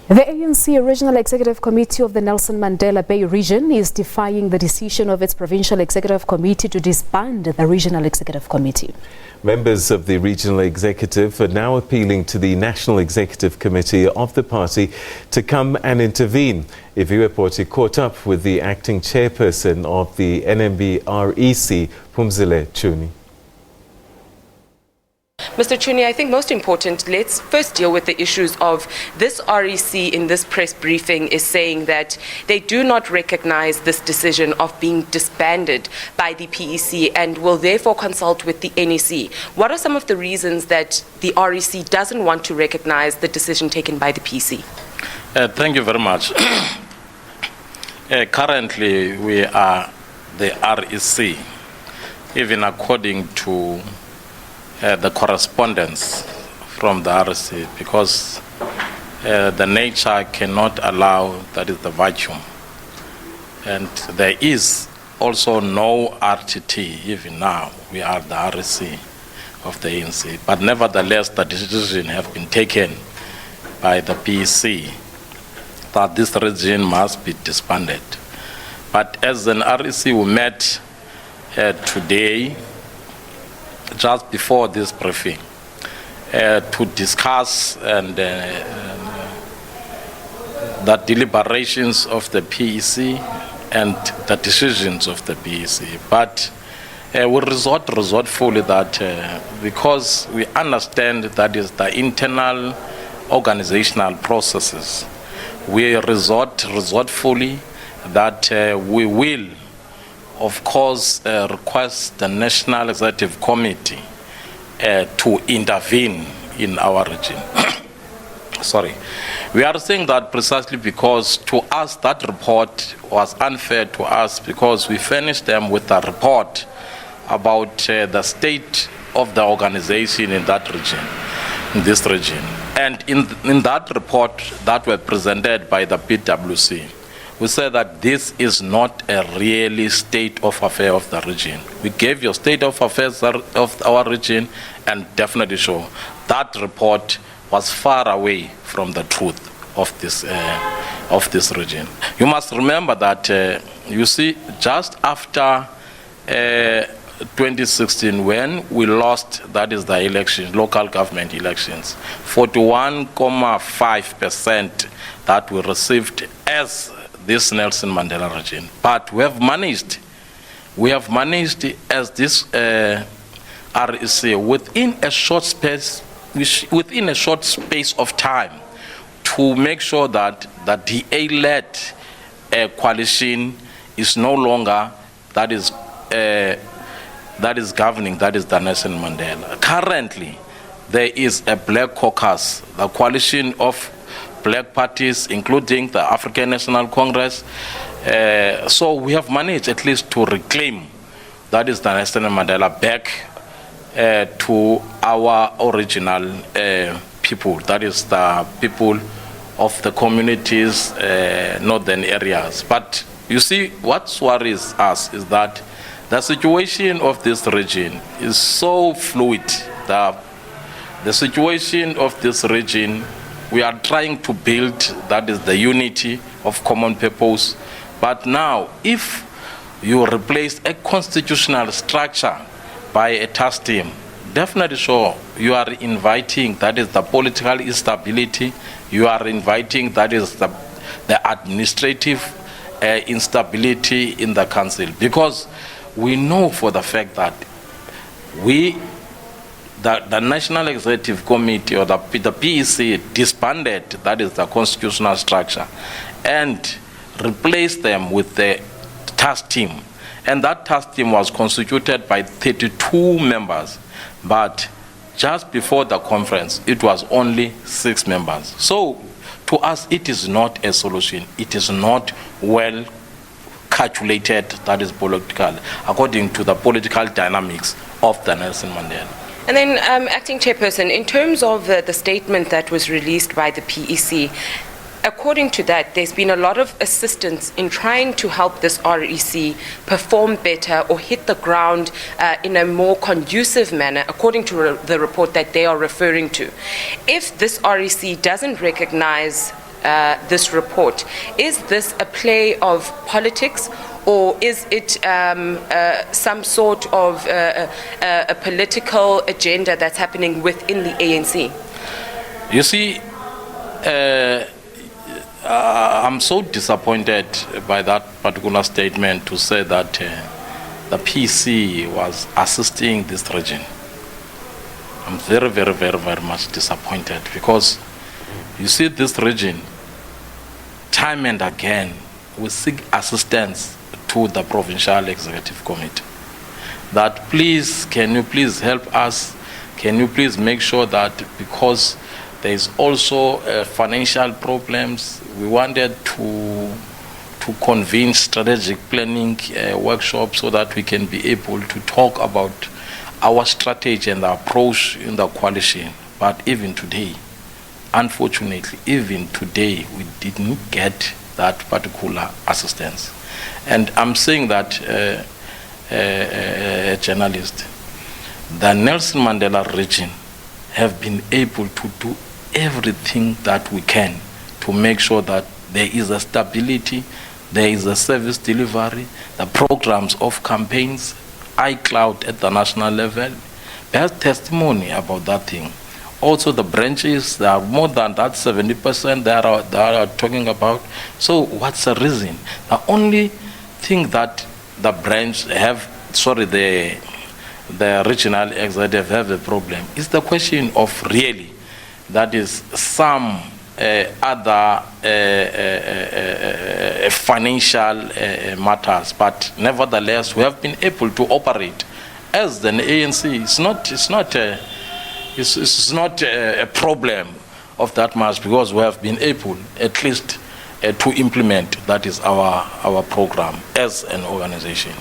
The ANC Regional Executive Committee of the Nelson Mandela Bay region is defying the decision of its Provincial Executive Committee to disband the Regional Executive Committee. Members of the Regional Executive are now appealing to the National Executive Committee of the party to come and intervene. Iviwe Poti caught up with the acting chairperson of the NMB REC, Phumzile Tshuni. Mr. Tshuni, I think most important, let's first deal with the issues of this REC in this press briefing is saying that they do not recognize this decision of being disbanded by the PEC and will therefore consult with the NEC. What are some of the reasons that the REC doesn't want to recognize the decision taken by the PEC? Thank you very much. Currently, we are the REC, even according to the correspondence from the REC, because the nature cannot allow, that is the vacuum. And there is also no RTT, even now, we are the REC of the ANC. But nevertheless, the decision has been taken by the PEC that this region must be disbanded. But as an REC, we met today, just before this briefing, to discuss the deliberations of the PEC and the decisions of the PEC. But we resortfully that because we understand that is the internal organizational processes, we resortfully that we will of course, request the National Executive Committee to intervene in our region. Sorry. We are saying that precisely because to us that report was unfair to us, because we furnished them with a report about the state of the organization in that region, in this region. And in that report that were presented by the PwC, we said that this is not a really state of affairs of the region. We gave you a state of affairs of our region, and definitely sure that report was far away from the truth of this region. You must remember that you see, just after 2016, when we lost, that is the election, local government elections, 41.5% that we received as this Nelson Mandela region. But we have managed as this REC within a short space of time to make sure that the DA-led coalition is no longer that is governing, that is the Nelson Mandela. Currently, there is a black caucus, the coalition of black parties, including the African National Congress. So we have managed at least to reclaim, that is the Nelson Mandela, back to our original people, that is the people of the communities, northern areas. But you see, what worries us is that the situation of this region is so fluid. The situation of this region, we are trying to build, that is the unity of common purpose. But now, if you replace a constitutional structure by a task team, definitely sure you are inviting, that is the political instability, you are inviting, that is the administrative instability in the council. Because we know for the fact that the National Executive Committee or the PEC disbanded, that is the constitutional structure, and replaced them with the task team. And that task team was constituted by 32 members. But just before the conference, it was only 6 members. So to us, it is not a solution. It is not well calculated, that is political, according to the political dynamics of the Nelson Mandela. And then, Acting Chairperson, in terms of the statement that was released by the PEC, according to that, there's been a lot of assistance in trying to help this REC perform better or hit the ground in a more conducive manner, according to the report that they are referring to. If this REC doesn't recognize this report. Is this a play of politics, or is it some sort of a political agenda that's happening within the ANC? You see, I'm so disappointed by that particular statement to say that the PC was assisting this region. I'm very, very, very, very much disappointed, because you see, this region, time and again, we seek assistance to the Provincial Executive Committee. That please, can you please help us? Can you please make sure that, because there is also financial problems, we wanted to convene strategic planning workshops so that we can be able to talk about our strategy and the approach in the coalition. But even today, unfortunately, even today, we didn't get that particular assistance. And I'm saying that, a journalist, the Nelson Mandela region have been able to do everything that we can to make sure that there is a stability, there is a service delivery, the programs of campaigns, iCloud at the national level. There's testimony about that thing. Also the branches, there are more than that 70% that are talking about. So what's the reason? The only thing that the branch have, the regional executive have a problem is the question of really, that is some other financial matters. But nevertheless, we have been able to operate as the ANC. It's not a problem of that much, because we have been able at least to implement, that is our program as an organization.